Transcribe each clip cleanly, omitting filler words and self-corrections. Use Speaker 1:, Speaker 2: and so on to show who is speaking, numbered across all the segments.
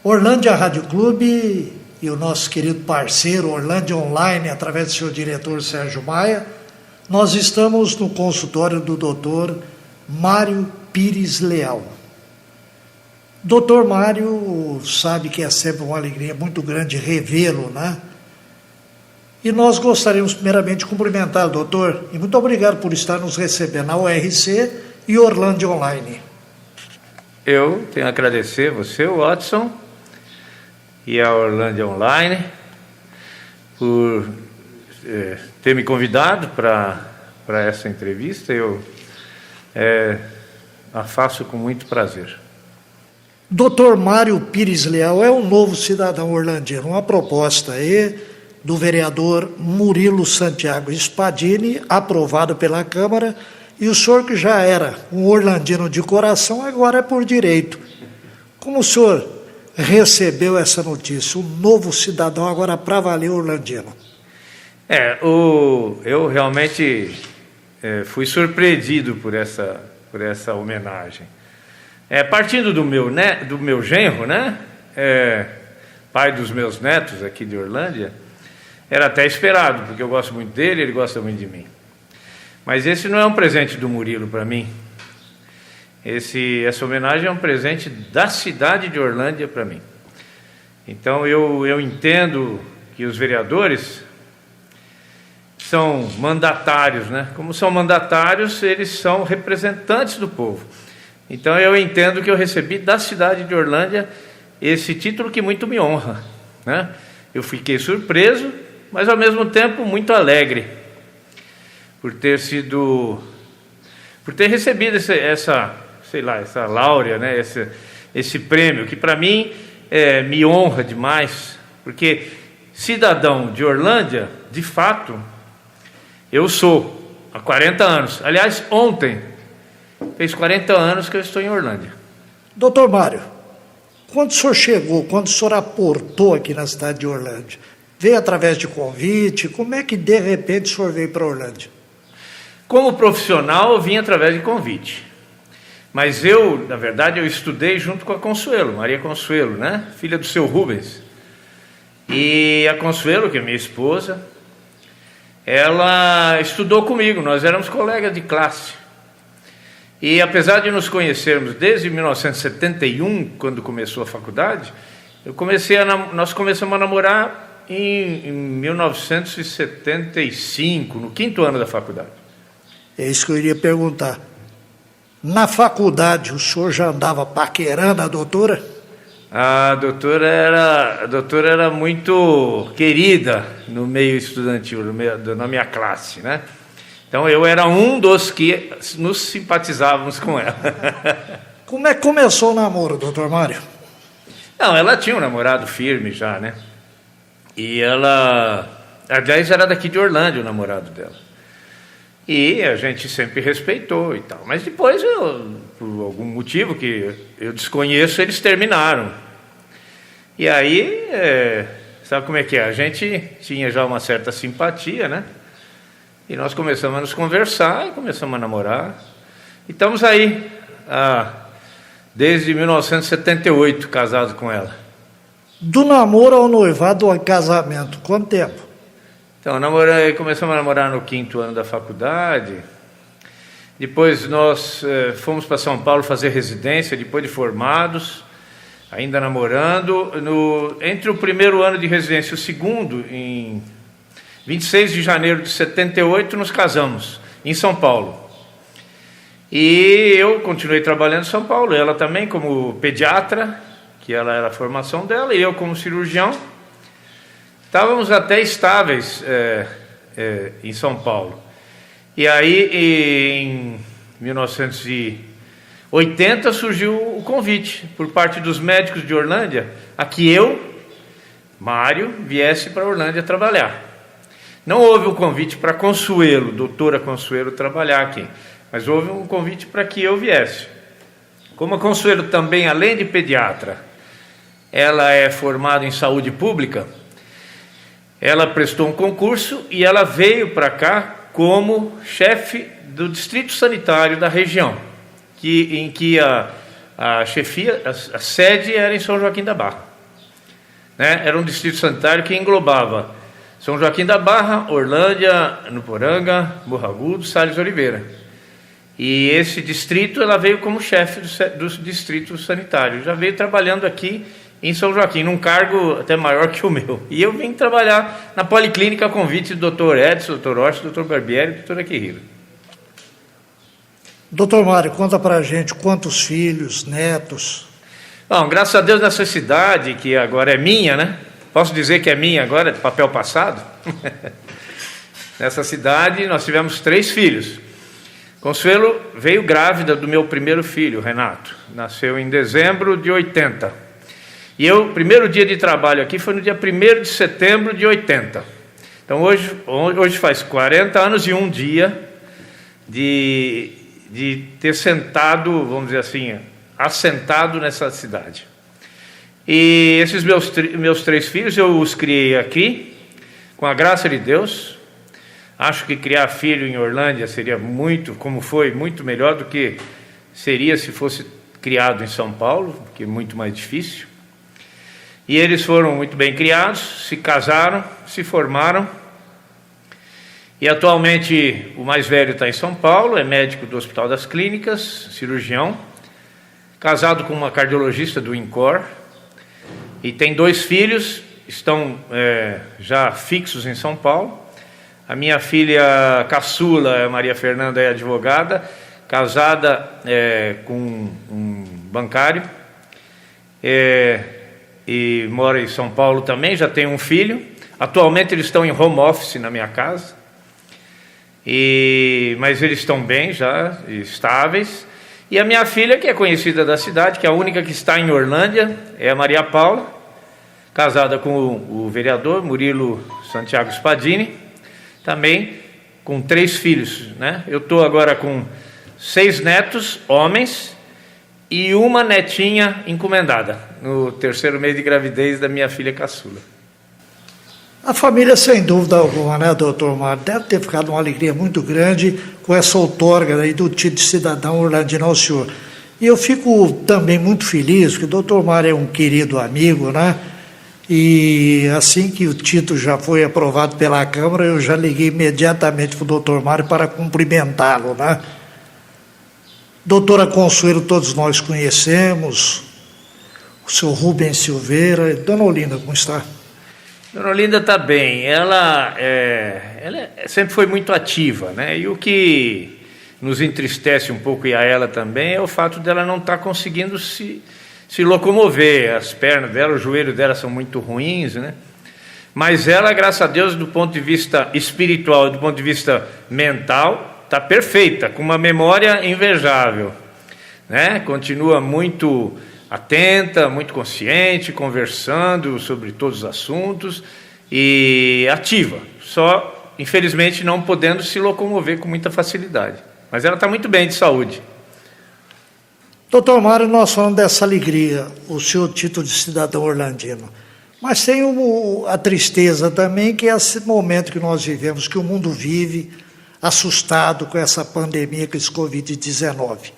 Speaker 1: Orlândia Rádio Clube e o nosso querido parceiro Orlândia Online, através do seu diretor Sérgio Maia, nós estamos no consultório do Dr. Mário Pires Leal. Dr. Mário sabe que é sempre uma alegria muito grande revê-lo, né? E nós gostaríamos primeiramente de cumprimentar o doutor e muito obrigado por estar nos recebendo na URC e Orlândia Online.
Speaker 2: Eu tenho a agradecer você, Watson, e a Orlândia Online por ter me convidado para essa entrevista. Eu a faço com muito prazer.
Speaker 1: Dr. Mário Pires Leal é um novo cidadão orlandino, uma proposta aí do vereador Murilo Santiago Spadini, aprovado pela Câmara, e o senhor que já era um orlandino de coração, agora é por direito. Como o senhor recebeu essa notícia, um novo cidadão agora para valer orlandino?
Speaker 2: Eu realmente fui surpreendido por essa homenagem. Partindo do meu genro, né? Pai dos meus netos aqui de Orlândia, era até esperado, porque eu gosto muito dele, ele gosta muito de mim. Mas esse não é um presente do Murilo para mim. Essa homenagem é um presente da cidade de Orlândia para mim. Então eu entendo que os vereadores são mandatários, né? Como são mandatários, eles são representantes do povo. Então eu entendo que eu recebi da cidade de Orlândia esse título que muito me honra, né? Eu fiquei surpreso, mas ao mesmo tempo muito alegre por ter recebido essa láurea, né? Esse prêmio que para mim me honra demais, porque cidadão de Orlândia, de fato, eu sou há 40 anos. Aliás, ontem fez 40 anos que eu estou em Orlândia.
Speaker 1: Doutor Mário, quando o senhor chegou, quando o senhor aportou aqui na cidade de Orlândia, veio através de convite? Como é que de repente o senhor veio para Orlândia?
Speaker 2: Como profissional, eu vim através de convite. Mas eu, na verdade, eu estudei junto com a Consuelo, Maria Consuelo, né? Filha do seu Rubens. E a Consuelo, que é minha esposa, ela estudou comigo, nós éramos colegas de classe. E apesar de nos conhecermos desde 1971, quando começou a faculdade, nós começamos a namorar em 1975, no 5º ano da faculdade.
Speaker 1: É isso que eu iria perguntar. Na faculdade, o senhor já andava paquerando a doutora?
Speaker 2: A doutora era muito querida no meio estudantil, na minha classe, né? Então eu era um dos que nos simpatizávamos com ela.
Speaker 1: Como é que começou o namoro, doutor Mário?
Speaker 2: Não, ela tinha um namorado firme já, né? E ela, aliás, era daqui de Orlândia o namorado dela. E a gente sempre respeitou e tal. Mas depois, por algum motivo que eu desconheço, eles terminaram. E aí, sabe como é que é? A gente tinha já uma certa simpatia, né? E nós começamos a nos conversar e começamos a namorar. E estamos aí, desde 1978, casados com ela.
Speaker 1: Do namoro ao noivado ao casamento, quanto tempo?
Speaker 2: Então, começamos a namorar no 5º ano da faculdade. Depois nós fomos para São Paulo fazer residência, depois de formados, ainda namorando. Entre o 1º ano de residência e o 2º, em 26 de janeiro de 78, nos casamos, em São Paulo. E eu continuei trabalhando em São Paulo, ela também como pediatra, que ela era a formação dela, e eu como cirurgião. Estávamos até estáveis em São Paulo. E aí, em 1980, surgiu o convite por parte dos médicos de Orlândia a que eu, Mário, viesse para Orlândia trabalhar. Não houve um convite para Consuelo, doutora Consuelo, trabalhar aqui, mas houve um convite para que eu viesse. Como a Consuelo também, além de pediatra, ela é formada em saúde pública, ela prestou um concurso e ela veio para cá como chefe do distrito sanitário da região, em que a chefia, a sede era em São Joaquim da Barra. né? Era um distrito sanitário que englobava São Joaquim da Barra, Orlândia, Nuporanga, Morro Agudo, Salles Oliveira. E esse distrito, ela veio como chefe do distrito sanitário. Já veio trabalhando aqui em São Joaquim, num cargo até maior que o meu. E eu vim trabalhar na Policlínica a convite do Dr. Edson, Dr. Orson, Dr. Barbieri e Dr. Akihiro.
Speaker 1: Doutor Mário, conta pra gente quantos filhos, netos.
Speaker 2: Bom, graças a Deus nessa cidade, que agora é minha, né? Posso dizer que é minha agora, de papel passado? Nessa cidade nós tivemos 3 filhos. Consuelo veio grávida do meu primeiro filho, Renato. Nasceu em dezembro de 80. E o primeiro dia de trabalho aqui foi no dia 1º de setembro de 80. Então hoje faz 40 anos e um dia de ter sentado, vamos dizer assim, assentado nessa cidade. E esses meus 3 filhos eu os criei aqui, com a graça de Deus. Acho que criar filho em Orlândia seria muito, como foi, muito melhor do que seria se fosse criado em São Paulo, que é muito mais difícil. E eles foram muito bem criados, se casaram, se formaram. E atualmente o mais velho está em São Paulo, é médico do Hospital das Clínicas, cirurgião, casado com uma cardiologista do INCOR, e tem 2 filhos, estão já fixos em São Paulo. A minha filha caçula, Maria Fernanda, é advogada, casada com um bancário, e mora em São Paulo também, já tem um filho. Atualmente eles estão em home office na minha casa, mas eles estão bem já, estáveis. E a minha filha, que é conhecida da cidade, que é a única que está em Orlândia, é a Maria Paula, casada com o vereador Murilo Santiago Spadini, também com 3 filhos, né? Eu estou agora com 6 netos, homens, e uma netinha encomendada, no 3º mês de gravidez da minha filha caçula.
Speaker 1: A família, sem dúvida alguma, né, doutor Mário, deve ter ficado uma alegria muito grande com essa outorga aí do título de cidadão orlandino ao senhor. E eu fico também muito feliz, que o doutor Mário é um querido amigo, né? E assim que o título já foi aprovado pela Câmara, eu já liguei imediatamente para o doutor Mário para cumprimentá-lo, né? Doutora Consuelo, todos nós conhecemos, o senhor Rubens Silveira. Dona Olinda, como está?
Speaker 2: Dona Olinda está bem, ela sempre foi muito ativa, né? E o que nos entristece um pouco, e a ela também, é o fato dela não estar conseguindo se locomover. As pernas dela, o joelho dela são muito ruins, né? Mas ela, graças a Deus, do ponto de vista espiritual, do ponto de vista mental, está perfeita, com uma memória invejável, né? Continua muito atenta, muito consciente, conversando sobre todos os assuntos e ativa, só infelizmente não podendo se locomover com muita facilidade, mas ela está muito bem de saúde.
Speaker 1: Doutor Mário, nós falamos dessa alegria, o seu título de cidadão orlandino, mas tem a tristeza também, que é esse momento que nós vivemos, que o mundo vive assustado com essa pandemia, com esse Covid-19.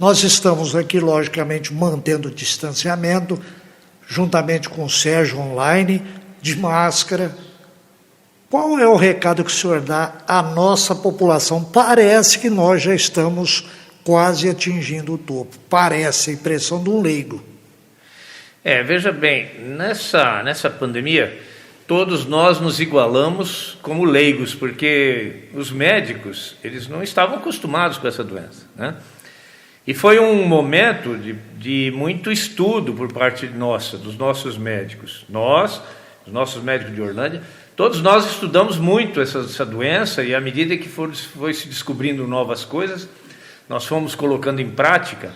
Speaker 1: Nós estamos aqui, logicamente, mantendo o distanciamento, juntamente com o Sérgio online, de máscara. Qual é o recado que o senhor dá à nossa população? Parece que nós já estamos quase atingindo o topo. Parece a impressão de um leigo.
Speaker 2: Veja bem, nessa pandemia, todos nós nos igualamos como leigos, porque os médicos, eles não estavam acostumados com essa doença, né? E foi um momento de muito estudo por parte dos nossos médicos. Os nossos médicos de Orlândia, todos nós estudamos muito essa doença, e à medida que foi se descobrindo novas coisas, nós fomos colocando em prática.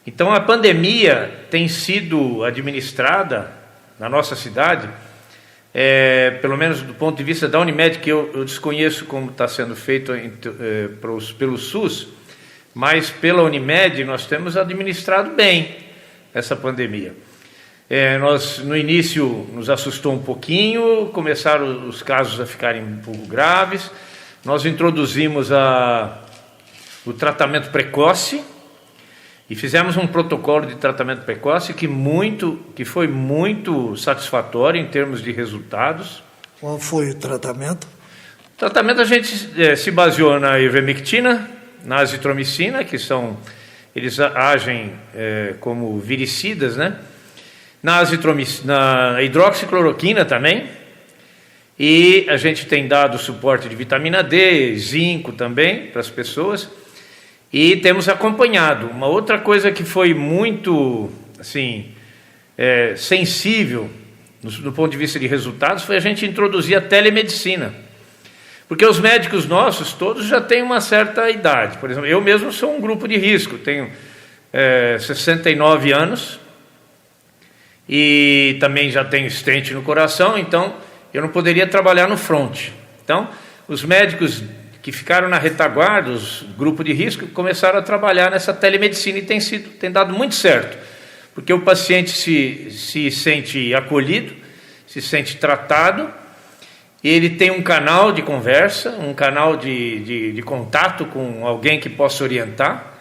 Speaker 2: Então a pandemia tem sido administrada na nossa cidade, pelo menos do ponto de vista da Unimed, que eu desconheço como está sendo feito pelo SUS, mas pela Unimed nós temos administrado bem essa pandemia. Nós, no início, nos assustou um pouquinho, começaram os casos a ficarem um pouco graves. Nós introduzimos o tratamento precoce, E fizemos um protocolo de tratamento precoce que foi muito satisfatório em termos de resultados.
Speaker 1: Qual foi o tratamento?
Speaker 2: O tratamento a gente se baseou na ivermectina, na azitromicina, eles agem como viricidas, né? Na hidroxicloroquina também. E a gente tem dado suporte de vitamina D, zinco também para as pessoas. E temos acompanhado. Uma outra coisa que foi muito sensível do ponto de vista de resultados foi a gente introduzir a telemedicina. Porque os médicos nossos todos já têm uma certa idade. Por exemplo, eu mesmo sou um grupo de risco, tenho 69 anos e também já tenho stent no coração, então eu não poderia trabalhar no front. Então, os médicos que ficaram na retaguarda, os grupos de risco, começaram a trabalhar nessa telemedicina e tem dado muito certo, porque o paciente se sente acolhido, se sente tratado, ele tem um canal de conversa, um canal de contato com alguém que possa orientar,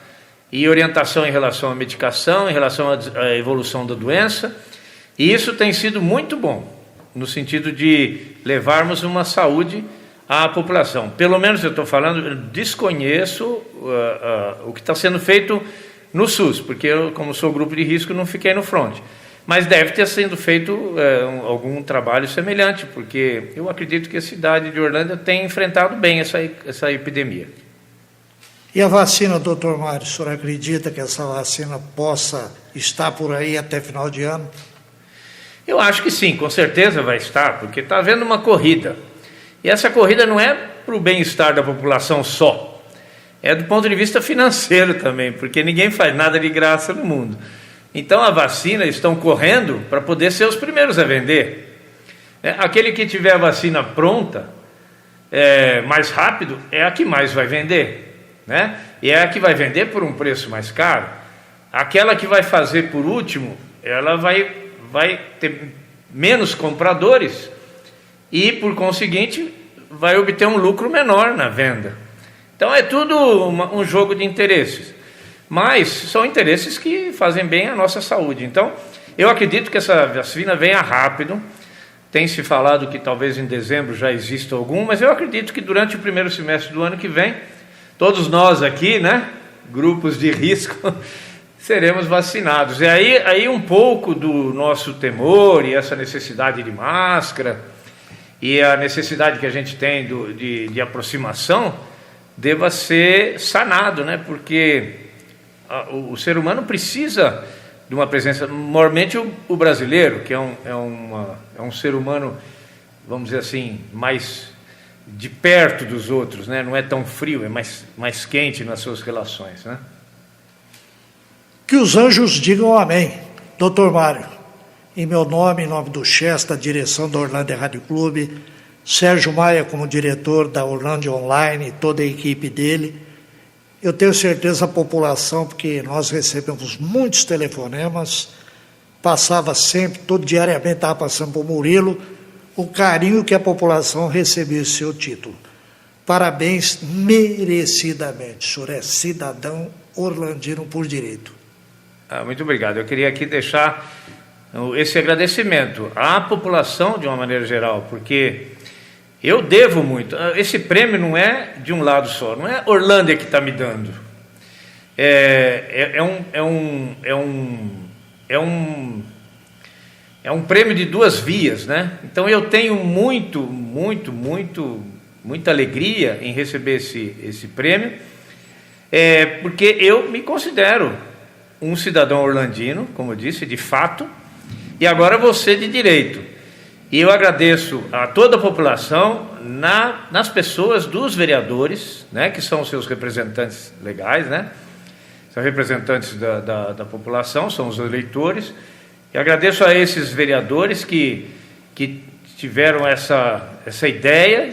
Speaker 2: e orientação em relação à medicação, em relação à evolução da doença, e isso tem sido muito bom, no sentido de levarmos uma saúde à população. Pelo menos eu estou falando, eu desconheço o que está sendo feito no SUS, porque eu, como sou grupo de risco, não fiquei no front. Mas deve ter sido feito algum trabalho semelhante, porque eu acredito que a cidade de Orlândia tem enfrentado bem essa epidemia.
Speaker 1: E a vacina, doutor Mário, o senhor acredita que essa vacina possa estar por aí até final de ano?
Speaker 2: Eu acho que sim, com certeza vai estar, porque está havendo uma corrida. E essa corrida não é para o bem-estar da população só, é do ponto de vista financeiro também, porque ninguém faz nada de graça no mundo. Então a vacina estão correndo para poder ser os primeiros a vender. Aquele que tiver a vacina pronta, mais rápido, é a que mais vai vender, né? E é a que vai vender por um preço mais caro. Aquela que vai fazer por último, ela vai ter menos compradores e, por conseguinte, vai obter um lucro menor na venda. Então é tudo um jogo de interesses, mas são interesses que fazem bem à nossa saúde. Então eu acredito que essa vacina venha rápido. Tem se falado que talvez em dezembro já exista algum, mas eu acredito que durante o primeiro semestre do ano que vem, todos nós aqui, né, grupos de risco, seremos vacinados. E aí um pouco do nosso temor e essa necessidade de máscara e a necessidade que a gente tem de aproximação deva ser sanado, né? Porque o ser humano precisa de uma presença, normalmente o brasileiro, que é um ser humano, vamos dizer assim, mais de perto dos outros, né? Não é tão frio, é mais quente nas suas relações, né?
Speaker 1: Que os anjos digam amém. Doutor Mário, em meu nome, em nome do Chess, da direção da Orlândia Rádio Clube, Sérgio Maia como diretor da Orlândia Online, toda a equipe dele, eu tenho certeza a população, porque nós recebemos muitos telefonemas, passava sempre, todo diariamente estava passando por Murilo, o carinho que a população recebeu esse seu título. Parabéns merecidamente, o senhor é cidadão orlandino por direito.
Speaker 2: Muito obrigado. Eu queria aqui deixar esse agradecimento à população de uma maneira geral, porque eu devo muito. Esse prêmio não é de um lado só, não é Orlândia que está me dando. É um prêmio de duas vias, né? Então eu tenho muita alegria em receber esse prêmio, porque eu me considero um cidadão orlandino, como eu disse, de fato, e agora você de direito. E eu agradeço a toda a população, nas pessoas dos vereadores, né, que são os seus representantes legais, né? São representantes da população, são os eleitores. E agradeço a esses vereadores que tiveram essa ideia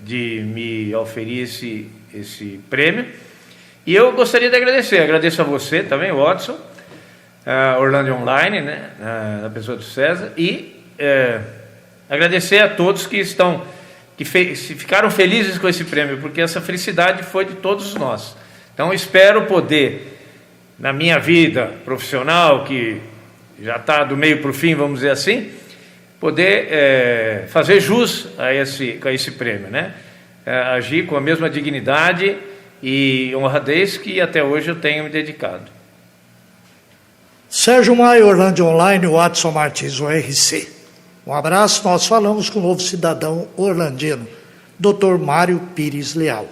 Speaker 2: de me oferir esse prêmio. E eu gostaria de agradeço a você também, Watson, a Orlândia Online, né, na pessoa do César, e agradecer a todos que ficaram felizes com esse prêmio, porque essa felicidade foi de todos nós. Então espero poder na minha vida profissional, que já está do meio para o fim, vamos dizer assim, poder fazer jus a esse prêmio, né? Agir com a mesma dignidade e honradez que até hoje eu tenho me dedicado.
Speaker 1: Sérgio Maia, Orlândia Online, Watson Martins, ORC. Um abraço, nós falamos com o novo cidadão orlandino, Dr. Mário Pires Leal.